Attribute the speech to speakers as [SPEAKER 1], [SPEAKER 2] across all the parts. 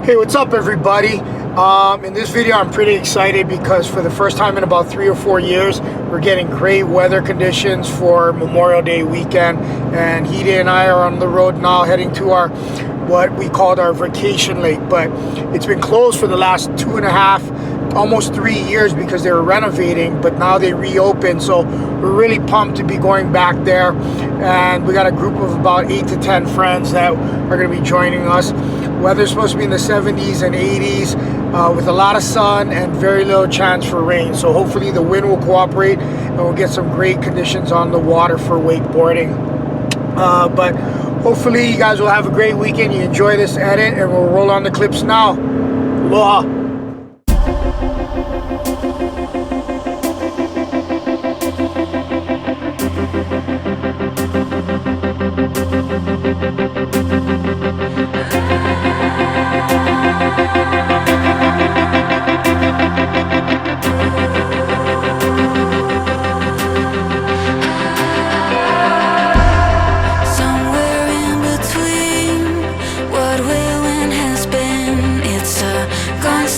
[SPEAKER 1] Hey, what's up everybody? In this video I'm pretty excited because for the first time in about 3 or 4 years we're getting great weather conditions for Memorial Day weekend, and Hida and I are on the road now heading to our what we called our vacation lake, but it's been closed for the last 2.5 almost 3 years because they were renovating, but now they reopened, so we're really pumped to be going back there. And we got a group of about 8 to 10 friends that are going to be joining us. Weather's supposed to be in the 70s and 80s with a lot of sun and very little chance for rain, so hopefully the wind will cooperate and we'll get some great conditions on the water for wakeboarding. But hopefully you guys will have a great weekend, you enjoy this edit, and we'll roll on the clips now. Aloha.
[SPEAKER 2] Gone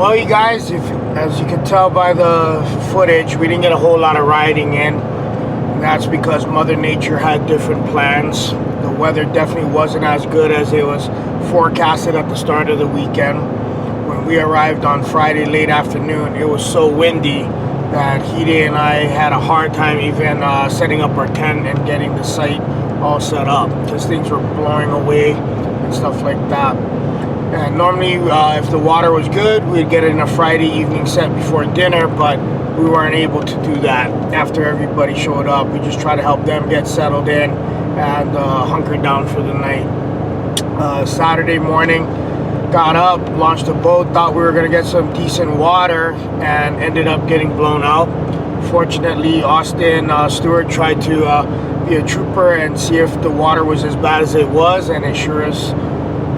[SPEAKER 1] Well, you guys, as you can tell by the footage, we didn't get a whole lot of riding in. And that's because Mother Nature had different plans. The weather definitely wasn't as good as it was forecasted at the start of the weekend. When we arrived on Friday late afternoon, it was so windy that Hide and I had a hard time even setting up our tent and getting the site all set up, because things were blowing away and stuff like that. And normally, if the water was good, we'd get in a Friday evening set before dinner, but we weren't able to do that after everybody showed up. We just tried to help them get settled in and hunker down for the night. Saturday morning, got up, launched a boat, thought we were going to get some decent water, and ended up getting blown out. Fortunately, Austin Stewart tried to be a trooper and see if the water was as bad as it was, and it sure as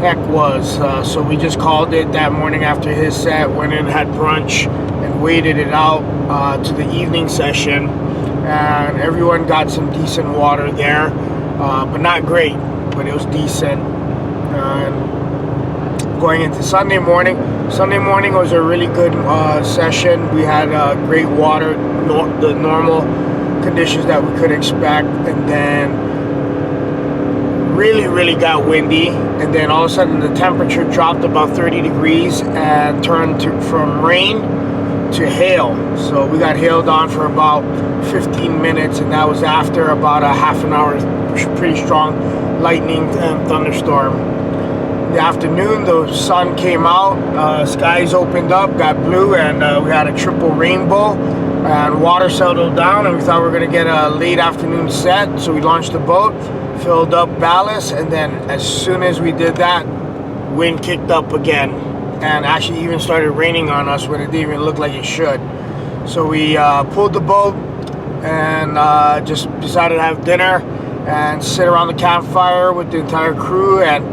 [SPEAKER 1] heck was. So we just called it that morning after his set, went in, had brunch, and waited it out to the evening session, and everyone got some decent water there, but not great, but it was decent. Going into Sunday morning was a really good session. We had great water, the normal conditions that we could expect, and then really got windy, and then all of a sudden the temperature dropped about 30 degrees and turned from rain to hail. So we got hailed on for about 15 minutes, and that was after about a half an hour pretty strong lightning and thunderstorm. In the afternoon, the sun came out, skies opened up, got blue, and we had a triple rainbow, and water settled down, and we thought we were going to get a late afternoon set, so we launched the boat, filled up ballast, and then as soon as we did that, wind kicked up again, and actually even started raining on us when it didn't even look like it should. So we pulled the boat and just decided to have dinner and sit around the campfire with the entire crew and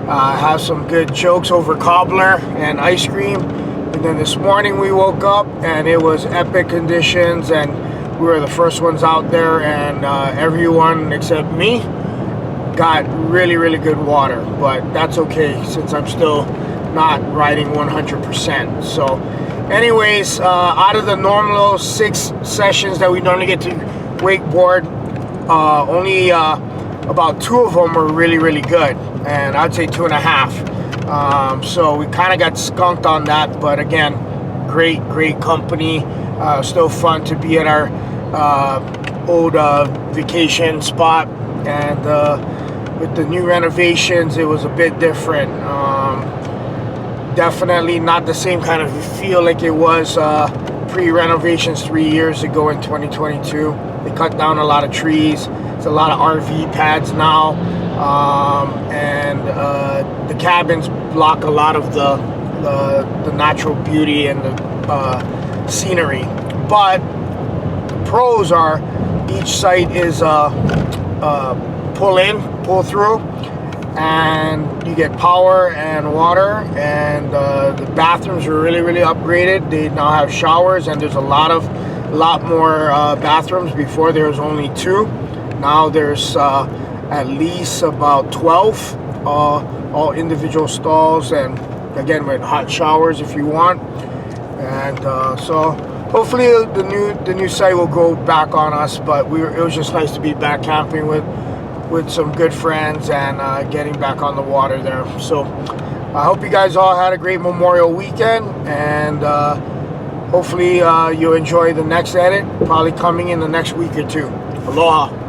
[SPEAKER 1] have some good jokes over cobbler and ice cream. And then this morning we woke up and it was epic conditions, and we were the first ones out there, and everyone except me got really good water, but that's okay since I'm still not riding 100%. So anyways, out of the normal 6 sessions that we normally get to wakeboard, only about 2 of them were really good, and I'd say 2.5. So we kind of got skunked on that, but again, great company. Still fun to be at our old vacation spot, and with the new renovations, it was a bit different. Definitely not the same kind of feel like it was pre-renovations 3 years ago in 2022. They cut down a lot of trees. It's a lot of RV pads now, and the cabins block a lot of the natural beauty and the scenery. But the pros are each site is pull in, pull through, and you get power and water, and the bathrooms are really upgraded. They now have showers, and there's a lot more bathrooms. Before there was only 2. Now there's at least about 12, all individual stalls, and again with hot showers if you want. And so hopefully the new site will go back on us, but it was just nice to be back camping with some good friends and getting back on the water there. So I hope you guys all had a great Memorial weekend, and hopefully you'll enjoy the next edit, probably coming in the next week or 2. Aloha.